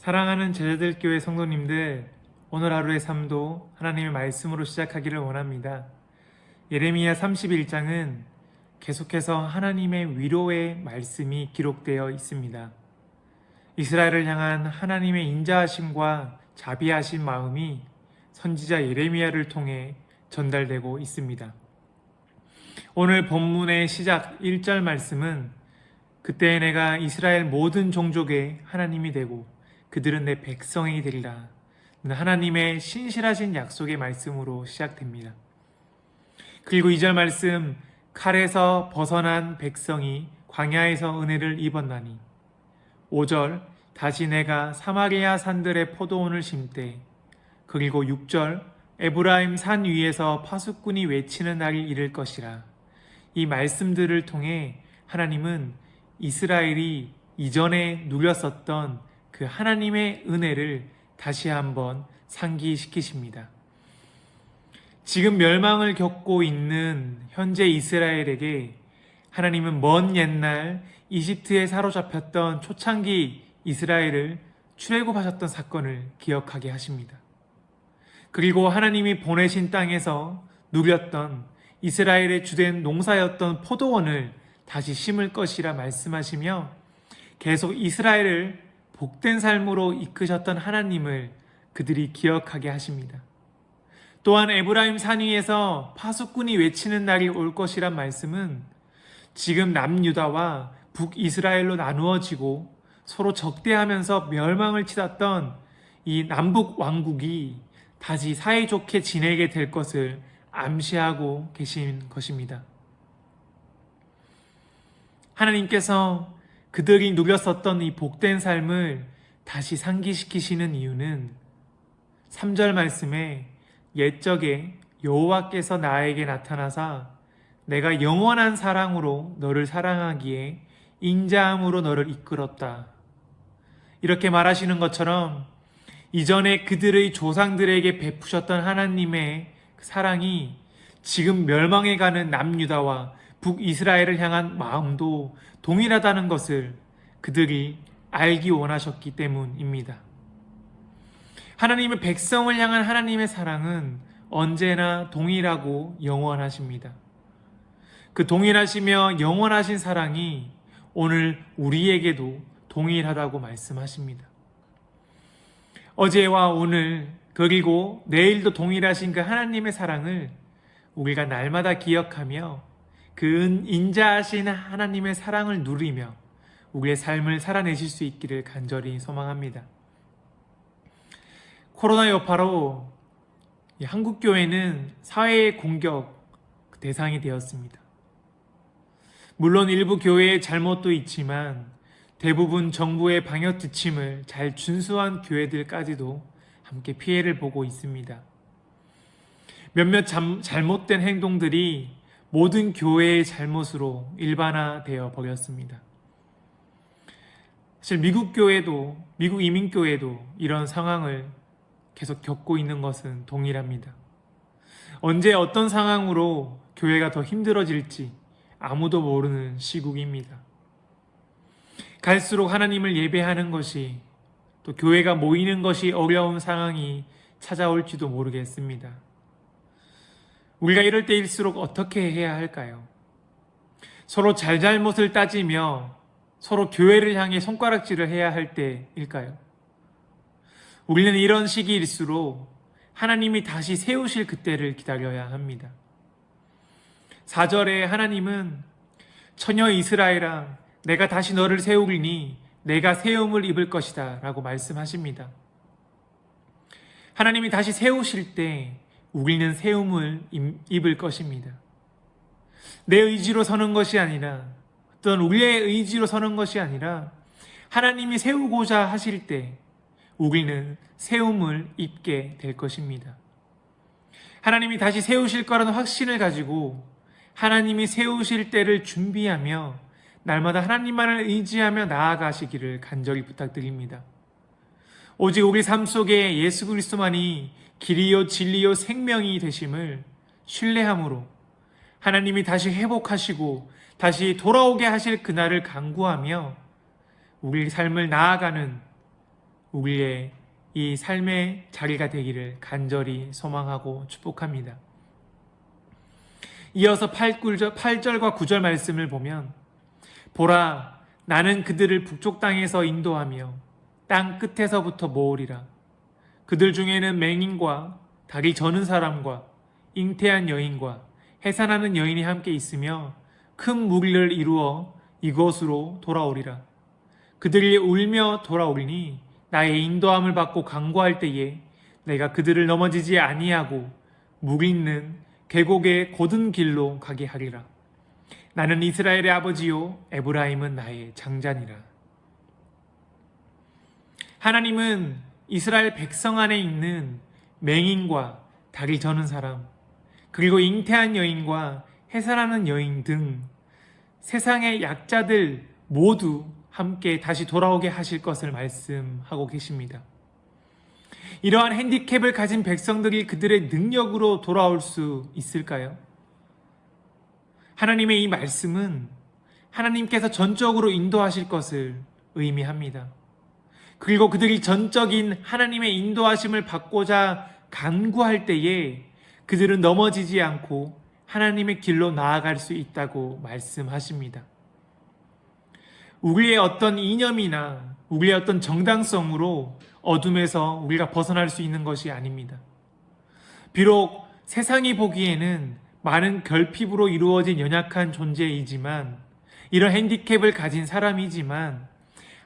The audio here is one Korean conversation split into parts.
사랑하는 제자들교회 성도님들, 오늘 하루의 삶도 하나님의 말씀으로 시작하기를 원합니다. 예레미야 31장은 계속해서 하나님의 위로의 말씀이 기록되어 있습니다. 이스라엘을 향한 하나님의 인자하심과 자비하신 마음이 선지자 예레미야를 통해 전달되고 있습니다. 오늘 본문의 시작 1절 말씀은 그때 내가 이스라엘 모든 종족의 하나님이 되고 그들은 내 백성이 되리라. 하나님의 신실하신 약속의 말씀으로 시작됩니다. 그리고 2절 말씀, 칼에서 벗어난 백성이 광야에서 은혜를 입었나니. 5절, 다시 내가 사마리아 산들의 포도원을 심되. 그리고 6절, 에브라임 산 위에서 파수꾼이 외치는 날이 이를 것이라. 이 말씀들을 통해 하나님은 이스라엘이 이전에 누렸었던 그 하나님의 은혜를 다시 한번 상기시키십니다. 지금 멸망을 겪고 있는 현재 이스라엘에게 하나님은 먼 옛날 이집트에 사로잡혔던 초창기 이스라엘을 출애굽하셨던 사건을 기억하게 하십니다. 그리고 하나님이 보내신 땅에서 누렸던 이스라엘의 주된 농사였던 포도원을 다시 심을 것이라 말씀하시며 계속 이스라엘을 복된 삶으로 이끄셨던 하나님을 그들이 기억하게 하십니다. 또한 에브라임 산 위에서 파수꾼이 외치는 날이 올 것이란 말씀은 지금 남유다와 북이스라엘로 나누어지고 서로 적대하면서 멸망을 치렀던 이 남북 왕국이 다시 사이좋게 지내게 될 것을 암시하고 계신 것입니다. 하나님께서 그들이 누렸었던 이 복된 삶을 다시 상기시키시는 이유는 3절 말씀에 옛적에 여호와께서 나에게 나타나사 내가 영원한 사랑으로 너를 사랑하기에 인자함으로 너를 이끌었다. 이렇게 말하시는 것처럼 이전에 그들의 조상들에게 베푸셨던 하나님의 사랑이 지금 멸망해가는 남유다와 북이스라엘을 향한 마음도 동일하다는 것을 그들이 알기 원하셨기 때문입니다. 하나님의 백성을 향한 하나님의 사랑은 언제나 동일하고 영원하십니다. 그 동일하시며 영원하신 사랑이 오늘 우리에게도 동일하다고 말씀하십니다. 어제와 오늘 그리고 내일도 동일하신 그 하나님의 사랑을 우리가 날마다 기억하며 그 인자하신 하나님의 사랑을 누리며 우리의 삶을 살아내실 수 있기를 간절히 소망합니다. 코로나 여파로 한국교회는 사회의 공격 대상이 되었습니다. 물론 일부 교회의 잘못도 있지만 대부분 정부의 방역 지침을 잘 준수한 교회들까지도 함께 피해를 보고 있습니다. 몇몇 잘못된 행동들이 모든 교회의 잘못으로 일반화되어 버렸습니다. 사실 미국 이민교회도 이런 상황을 계속 겪고 있는 것은 동일합니다. 언제 어떤 상황으로 교회가 더 힘들어질지 아무도 모르는 시국입니다. 갈수록 하나님을 예배하는 것이 또 교회가 모이는 것이 어려운 상황이 찾아올지도 모르겠습니다. 우리가 이럴 때일수록 어떻게 해야 할까요? 서로 잘잘못을 따지며 서로 교회를 향해 손가락질을 해야 할 때일까요? 우리는 이런 시기일수록 하나님이 다시 세우실 그때를 기다려야 합니다. 4절에 하나님은 처녀 이스라엘아 내가 다시 너를 세우리니 내가 세움을 입을 것이다 라고 말씀하십니다. 하나님이 다시 세우실 때 우리는 세움을 입을 것입니다. 내 의지로 서는 것이 아니라 어떤 우리의 의지로 서는 것이 아니라 하나님이 세우고자 하실 때 우리는 세움을 입게 될 것입니다. 하나님이 다시 세우실 거라는 확신을 가지고 하나님이 세우실 때를 준비하며 날마다 하나님만을 의지하며 나아가시기를 간절히 부탁드립니다. 오직 우리 삶 속에 예수 그리스도만이 길이요 진리요 생명이 되심을 신뢰함으로 하나님이 다시 회복하시고 다시 돌아오게 하실 그날을 간구하며 우리 삶을 나아가는 우리의 이 삶의 자리가 되기를 간절히 소망하고 축복합니다. 이어서 8절과 9절 말씀을 보면 보라, 나는 그들을 북쪽 땅에서 인도하며 땅 끝에서부터 모으리라. 그들 중에는 맹인과 다리 저는 사람과 잉태한 여인과 해산하는 여인이 함께 있으며 큰 무리를 이루어 이곳으로 돌아오리라. 그들이 울며 돌아오리니 나의 인도함을 받고 강구할 때에 내가 그들을 넘어지지 아니하고 물 있는 계곡의 곧은 길로 가게 하리라. 나는 이스라엘의 아버지요 에브라임은 나의 장자니라. 하나님은 이스라엘 백성 안에 있는 맹인과 다리 저는 사람, 그리고 잉태한 여인과 해산하는 여인 등 세상의 약자들 모두 함께 다시 돌아오게 하실 것을 말씀하고 계십니다. 이러한 핸디캡을 가진 백성들이 그들의 능력으로 돌아올 수 있을까요? 하나님의 이 말씀은 하나님께서 전적으로 인도하실 것을 의미합니다. 그리고 그들이 전적인 하나님의 인도하심을 받고자 간구할 때에 그들은 넘어지지 않고 하나님의 길로 나아갈 수 있다고 말씀하십니다. 우리의 어떤 이념이나 우리의 어떤 정당성으로 어둠에서 우리가 벗어날 수 있는 것이 아닙니다. 비록 세상이 보기에는 많은 결핍으로 이루어진 연약한 존재이지만, 이런 핸디캡을 가진 사람이지만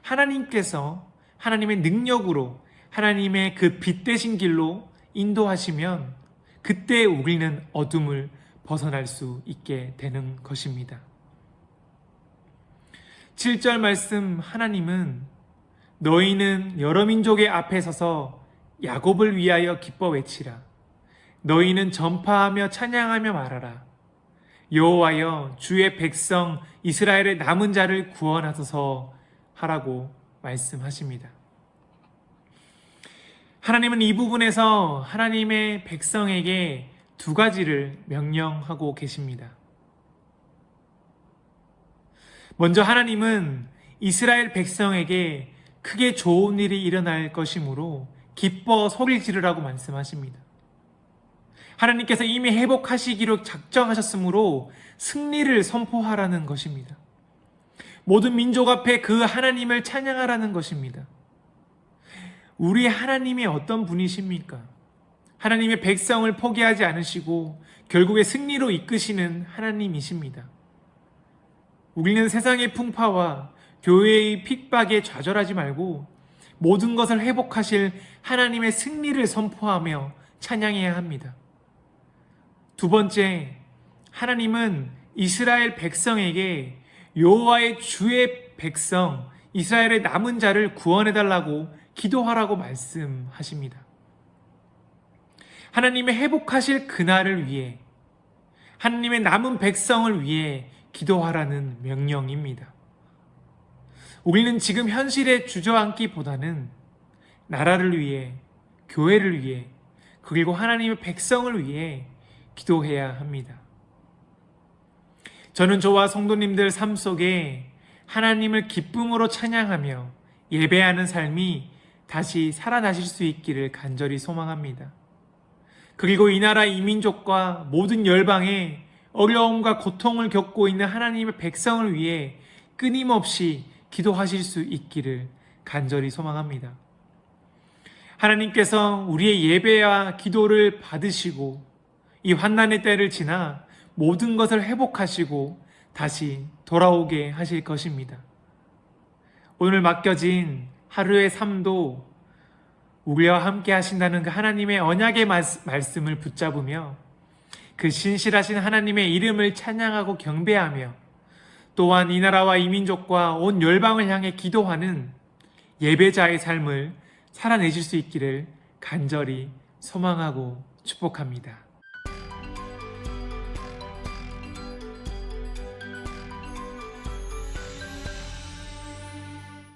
하나님께서 하나님의 능력으로 하나님의 그 빛 대신 길로 인도하시면 그때 우리는 어둠을 벗어날 수 있게 되는 것입니다. 7절 말씀, 하나님은 너희는 여러 민족의 앞에 서서 야곱을 위하여 기뻐 외치라. 너희는 전파하며 찬양하며 말하라. 여호와여, 주의 백성 이스라엘의 남은 자를 구원하소서 하라고 말씀하십니다. 하나님은 이 부분에서 하나님의 백성에게 두 가지를 명령하고 계십니다. 먼저 하나님은 이스라엘 백성에게 크게 좋은 일이 일어날 것이므로 기뻐 소리 지르라고 말씀하십니다. 하나님께서 이미 회복하시기로 작정하셨으므로 승리를 선포하라는 것입니다. 모든 민족 앞에 그 하나님을 찬양하라는 것입니다. 우리 하나님이 어떤 분이십니까? 하나님의 백성을 포기하지 않으시고 결국에 승리로 이끄시는 하나님이십니다. 우리는 세상의 풍파와 교회의 핍박에 좌절하지 말고 모든 것을 회복하실 하나님의 승리를 선포하며 찬양해야 합니다. 두 번째, 하나님은 이스라엘 백성에게 여호와의 주의 백성 이스라엘의 남은 자를 구원해달라고 기도하라고 말씀하십니다. 하나님의 회복하실 그날을 위해, 하나님의 남은 백성을 위해 기도하라는 명령입니다. 우리는 지금 현실에 주저앉기보다는 나라를 위해, 교회를 위해, 그리고 하나님의 백성을 위해 기도해야 합니다. 저는 저와 성도님들 삶 속에 하나님을 기쁨으로 찬양하며 예배하는 삶이 다시 살아나실 수 있기를 간절히 소망합니다. 그리고 이 나라 이 민족과 모든 열방에 어려움과 고통을 겪고 있는 하나님의 백성을 위해 끊임없이 기도하실 수 있기를 간절히 소망합니다. 하나님께서 우리의 예배와 기도를 받으시고 이 환난의 때를 지나 모든 것을 회복하시고 다시 돌아오게 하실 것입니다. 오늘 맡겨진 하루의 삶도 우리와 함께 하신다는 그 하나님의 언약의 말씀을 붙잡으며 그 신실하신 하나님의 이름을 찬양하고 경배하며 또한 이 나라와 이 민족과 온 열방을 향해 기도하는 예배자의 삶을 살아내실 수 있기를 간절히 소망하고 축복합니다.